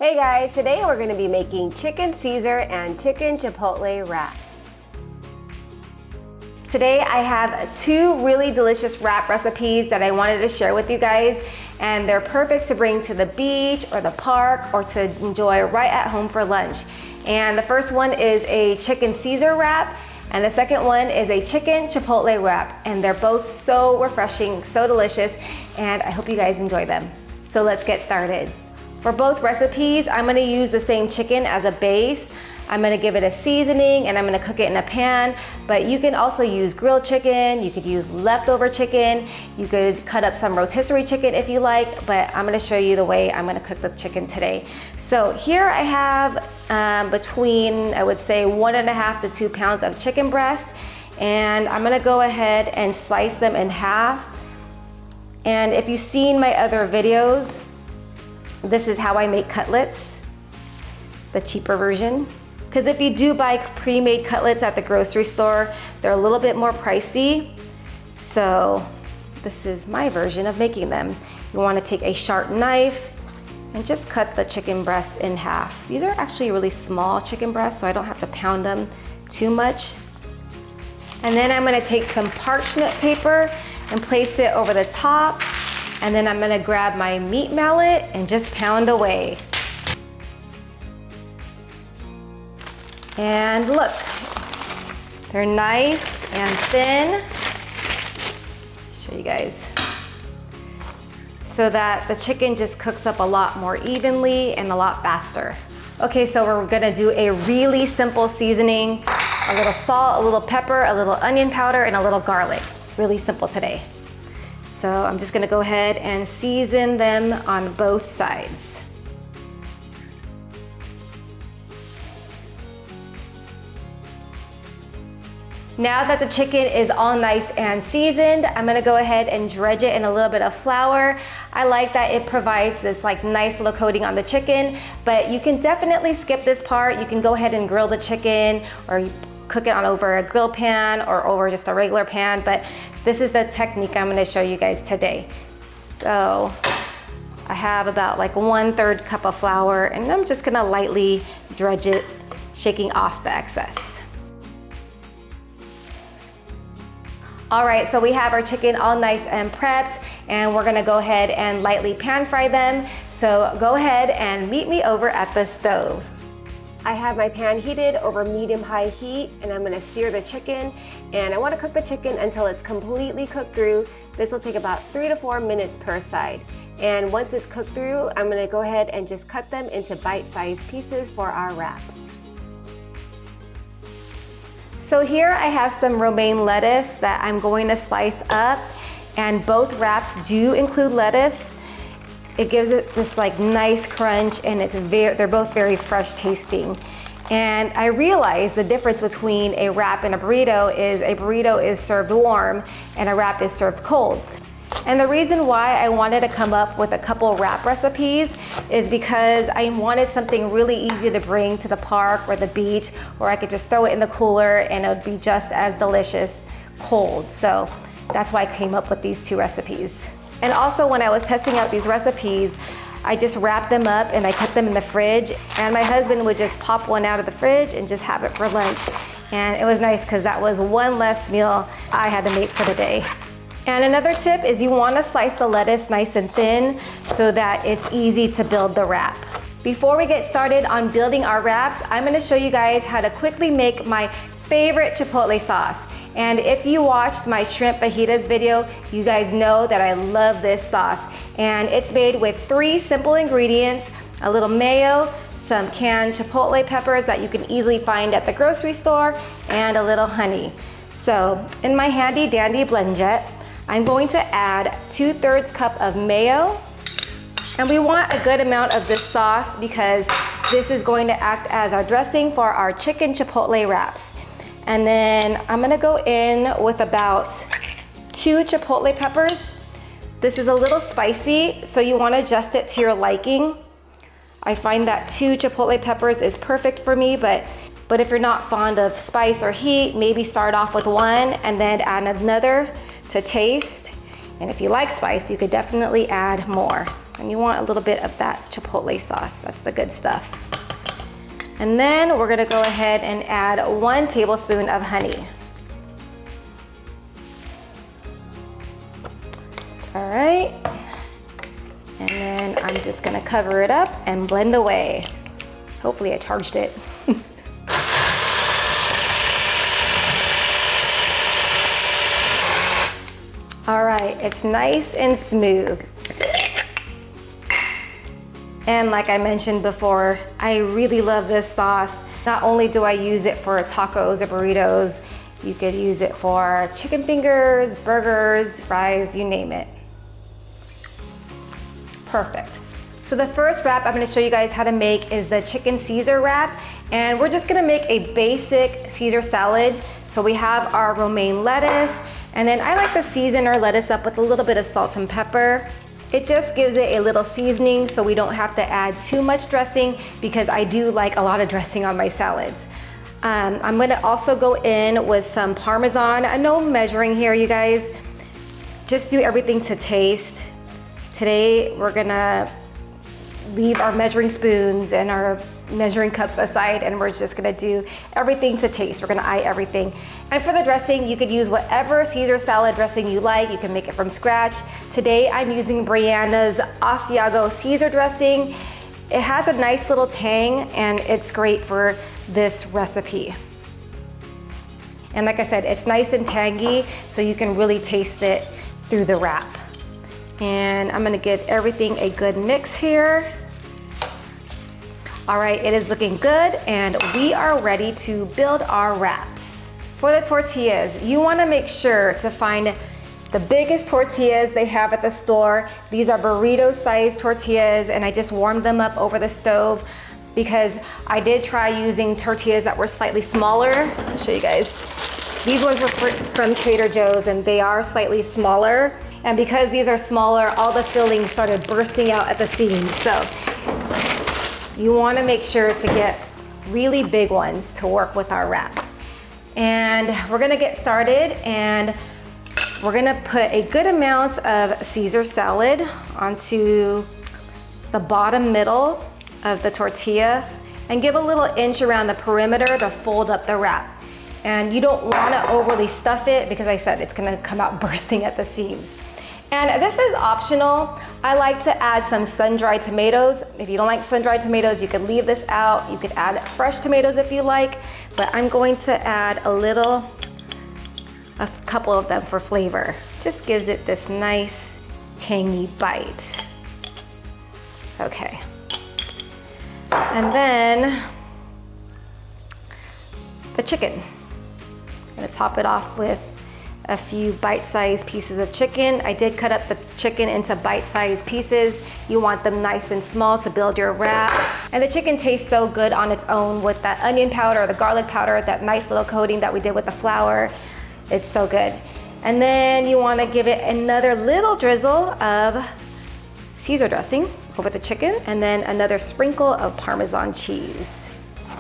Hey guys, today we're going to be making chicken Caesar and chicken Chipotle wraps. Today I have two really delicious wrap recipes that I wanted to share with you guys, and they're perfect to bring to the beach or the park or to enjoy right at home for lunch. And the first one is a chicken Caesar wrap, and the second one is a chicken Chipotle wrap, and they're both so refreshing, so delicious, and I hope you guys enjoy them. So let's get started. For both recipes, I'm gonna use the same chicken as a base. I'm gonna give it a seasoning and I'm gonna cook it in a pan, but you can also use grilled chicken, you could use leftover chicken, you could cut up some rotisserie chicken if you like, but I'm gonna show you the way I'm gonna cook the chicken today. So here I have between, I would say, 1.5 to 2 pounds of chicken breast, and I'm gonna go ahead and slice them in half. And if you've seen my other videos, this is how I make cutlets, the cheaper version. Because if you do buy pre-made cutlets at the grocery store, they're a little bit more pricey. So this is my version of making them. You want to take a sharp knife and just cut the chicken breasts in half. These are actually really small chicken breasts, so I don't have to pound them too much. And then I'm going to take some parchment paper and place it over the top. And then I'm gonna grab my meat mallet and just pound away. And look, they're nice and thin. Show you guys. So that the chicken just cooks up a lot more evenly and a lot faster. Okay, so we're gonna do a really simple seasoning. A little salt, a little pepper, a little onion powder, and a little garlic. Really simple today. So I'm just gonna go ahead and season them on both sides. Now that the chicken is all nice and seasoned, I'm gonna go ahead and dredge it in a little bit of flour. I like that it provides this like nice little coating on the chicken, but you can definitely skip this part. You can go ahead and grill the chicken, or cook it on over a grill pan or over just a regular pan, but this is the technique I'm gonna show you guys today. So I have about like 1/3 cup of flour, and I'm just gonna lightly dredge it, shaking off the excess. All right, so we have our chicken all nice and prepped, and we're gonna go ahead and lightly pan fry them. So go ahead and meet me over at the stove. I have my pan heated over medium-high heat, and I'm gonna sear the chicken, and I wanna cook the chicken until it's completely cooked through. This will take about 3 to 4 minutes per side. And once it's cooked through, I'm gonna go ahead and just cut them into bite-sized pieces for our wraps. So here I have some romaine lettuce that I'm going to slice up, and both wraps do include lettuce. It gives it this like nice crunch, and they're both very fresh tasting. And I realized the difference between a wrap and a burrito is served warm and a wrap is served cold. And the reason why I wanted to come up with a couple wrap recipes is because I wanted something really easy to bring to the park or the beach, or I could just throw it in the cooler and it would be just as delicious cold. So that's why I came up with these two recipes. And also, when I was testing out these recipes, I just wrapped them up and I put them in the fridge, and my husband would just pop one out of the fridge and just have it for lunch. And it was nice because that was one less meal I had to make for the day. And another tip is you want to slice the lettuce nice and thin so that it's easy to build the wrap. Before we get started on building our wraps, I'm going to show you guys how to quickly make my favorite Chipotle sauce. And if you watched my shrimp fajitas video, you guys know that I love this sauce. And it's made with 3 simple ingredients: a little mayo, some canned chipotle peppers that you can easily find at the grocery store, and a little honey. So in my handy dandy blend jet, I'm going to add 2/3 cup of mayo. And we want a good amount of this sauce because this is going to act as our dressing for our chicken Chipotle wraps. And then I'm gonna go in with about 2 chipotle peppers. This is a little spicy, so you wanna adjust it to your liking. I find that 2 chipotle peppers is perfect for me, but if you're not fond of spice or heat, maybe start off with 1 and then add another to taste. And if you like spice, you could definitely add more. And you want a little bit of that Chipotle sauce. That's the good stuff. And then we're gonna go ahead and add 1 tablespoon of honey. All right. And then I'm just gonna cover it up and blend away. Hopefully I charged it. All right, it's nice and smooth. And like I mentioned before, I really love this sauce. Not only do I use it for tacos or burritos, you could use it for chicken fingers, burgers, fries, you name it. Perfect. So the first wrap I'm gonna show you guys how to make is the chicken Caesar wrap. And we're just gonna make a basic Caesar salad. So we have our romaine lettuce, and then I like to season our lettuce up with a little bit of salt and pepper. It just gives it a little seasoning so we don't have to add too much dressing, because I do like a lot of dressing on my salads. I'm gonna also go in with some Parmesan. No measuring here, you guys. Just do everything to taste. Today, we're gonna leave our measuring spoons and our measuring cups aside, and we're just gonna do everything to taste. We're gonna eye everything. And for the dressing, you could use whatever Caesar salad dressing you like. You can make it from scratch. Today, I'm using Brianna's Asiago Caesar dressing. It has a nice little tang, and it's great for this recipe. And like I said, it's nice and tangy, so you can really taste it through the wrap. And I'm gonna give everything a good mix here. All right, it is looking good, and we are ready to build our wraps. For the tortillas, you wanna make sure to find the biggest tortillas they have at the store. These are burrito sized tortillas, and I just warmed them up over the stove because I did try using tortillas that were slightly smaller. I'll show you guys. These ones were from Trader Joe's, and they are slightly smaller. And because these are smaller, all the filling started bursting out at the seams. So you wanna make sure to get really big ones to work with our wrap. And we're gonna get started, and we're gonna put a good amount of Caesar salad onto the bottom middle of the tortilla and give a little inch around the perimeter to fold up the wrap. And you don't wanna overly stuff it because I said it's gonna come out bursting at the seams. And this is optional. I like to add some sun-dried tomatoes. If you don't like sun-dried tomatoes, you could leave this out. You could add fresh tomatoes if you like, but I'm going to add a couple of them for flavor. Just gives it this nice, tangy bite. Okay. And then the chicken. I'm gonna top it off with a few bite-sized pieces of chicken. I did cut up the chicken into bite-sized pieces. You want them nice and small to build your wrap. And the chicken tastes so good on its own with that onion powder, the garlic powder, that nice little coating that we did with the flour. It's so good. And then you wanna give it another little drizzle of Caesar dressing over the chicken, and then another sprinkle of Parmesan cheese.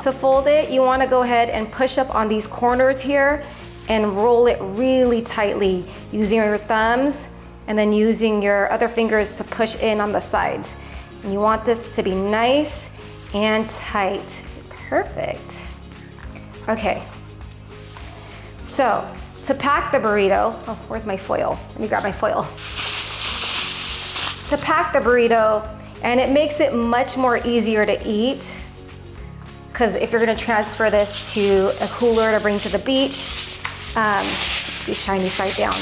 To fold it, you wanna go ahead and push up on these corners here and roll it really tightly using your thumbs and then using your other fingers to push in on the sides. And you want this to be nice and tight. Perfect. Okay. So to pack the burrito, oh, where's my foil? Let me grab my foil. To pack the burrito, and it makes it much more easier to eat, because if you're gonna transfer this to a cooler to bring to the beach, let's do shiny side down.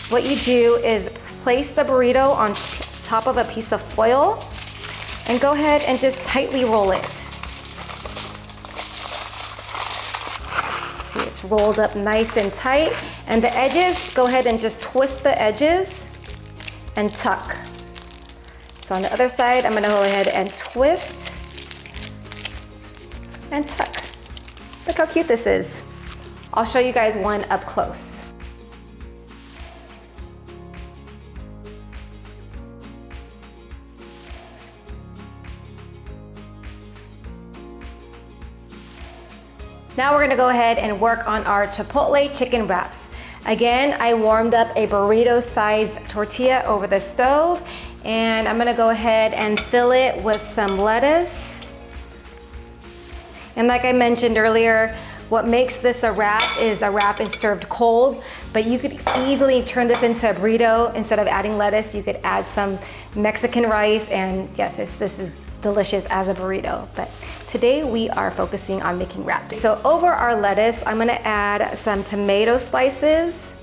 What you do is place the burrito on top of a piece of foil and go ahead and just tightly roll it. See, it's rolled up nice and tight. And the edges, go ahead and just twist the edges and tuck. So on the other side, I'm gonna go ahead and twist and tuck. Look how cute this is. I'll show you guys one up close. Now we're gonna go ahead and work on our Chipotle chicken wraps. Again, I warmed up a burrito-sized tortilla over the stove, And I'm gonna go ahead and fill it with some lettuce. And like I mentioned earlier, what makes this a wrap is served cold, but you could easily turn this into a burrito. Instead of adding lettuce, you could add some Mexican rice, and yes, this is delicious as a burrito. But today we are focusing on making wraps. So over our lettuce, I'm gonna add some tomato slices.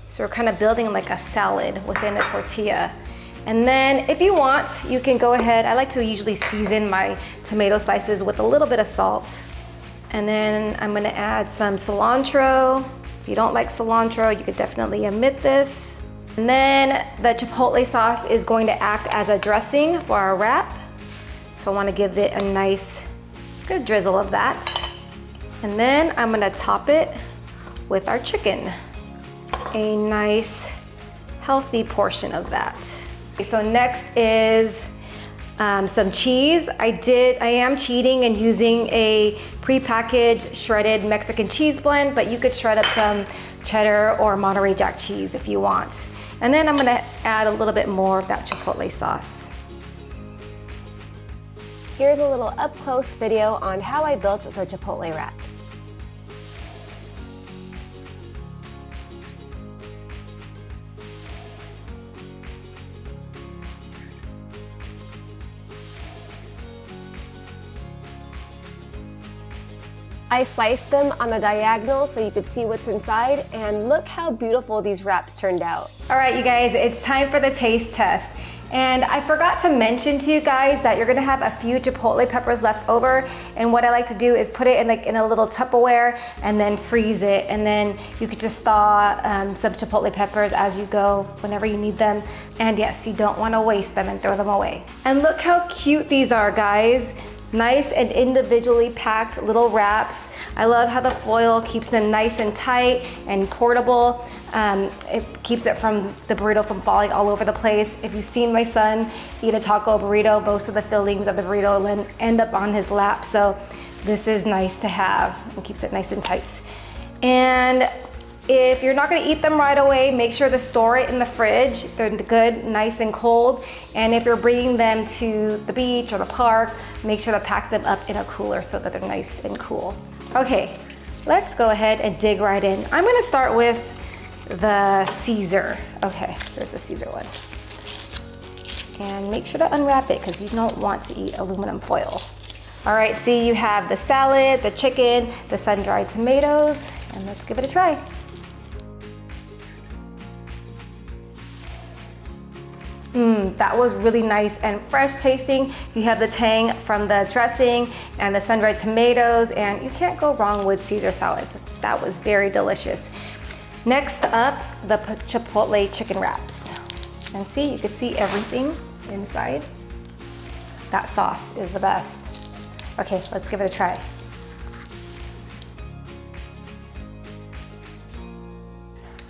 So we're kind of building like a salad within a tortilla. And then if you want, you can go ahead, I like to usually season my tomato slices with a little bit of salt. And then I'm gonna add some cilantro. If you don't like cilantro, you could definitely omit this. And then the Chipotle sauce is going to act as a dressing for our wrap. So I wanna give it a nice, good drizzle of that. And then I'm gonna top it with our chicken. A nice, healthy portion of that. So next is some cheese. I am cheating and using a prepackaged shredded Mexican cheese blend, but you could shred up some cheddar or Monterey Jack cheese if you want. And then I'm gonna add a little bit more of that Chipotle sauce. Here's a little up-close video on how I built the Chipotle wraps. I sliced them on the diagonal so you could see what's inside, and look how beautiful these wraps turned out. All right, you guys, it's time for the taste test. And I forgot to mention to you guys that you're gonna have a few Chipotle peppers left over. And what I like to do is put it in a little Tupperware and then freeze it. And then you could just thaw some Chipotle peppers as you go whenever you need them. And yes, you don't wanna waste them and throw them away. And look how cute these are, guys. Nice and individually packed little wraps. I love how the foil keeps them nice and tight and portable. It keeps it from the burrito from falling all over the place. If you've seen my son eat a taco burrito, most of the fillings of the burrito end up on his lap. So this is nice to have and keeps it nice and tight. And if you're not gonna eat them right away, make sure to store it in the fridge. They're good, nice and cold. And if you're bringing them to the beach or the park, make sure to pack them up in a cooler so that they're nice and cool. Okay, let's go ahead and dig right in. I'm gonna start with the Caesar. Okay, there's the Caesar one. And make sure to unwrap it because you don't want to eat aluminum foil. All right, see, you have the salad, the chicken, the sun-dried tomatoes, and let's give it a try. That was really nice and fresh tasting. You have the tang from the dressing and the sun-dried tomatoes, and you can't go wrong with Caesar salad. That was very delicious. Next up, the Chipotle chicken wraps. And see, you can see everything inside. That sauce is the best. Okay, let's give it a try.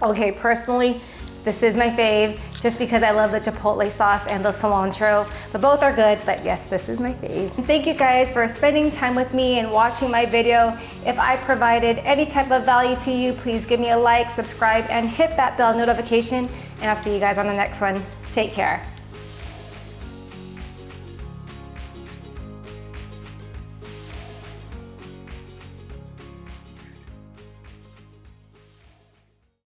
Okay, personally, this is my fave, just because I love the Chipotle sauce and the cilantro. But both are good, but yes, this is my fave. And thank you guys for spending time with me and watching my video. If I provided any type of value to you, please give me a like, subscribe, and hit that bell notification. And I'll see you guys on the next one. Take care.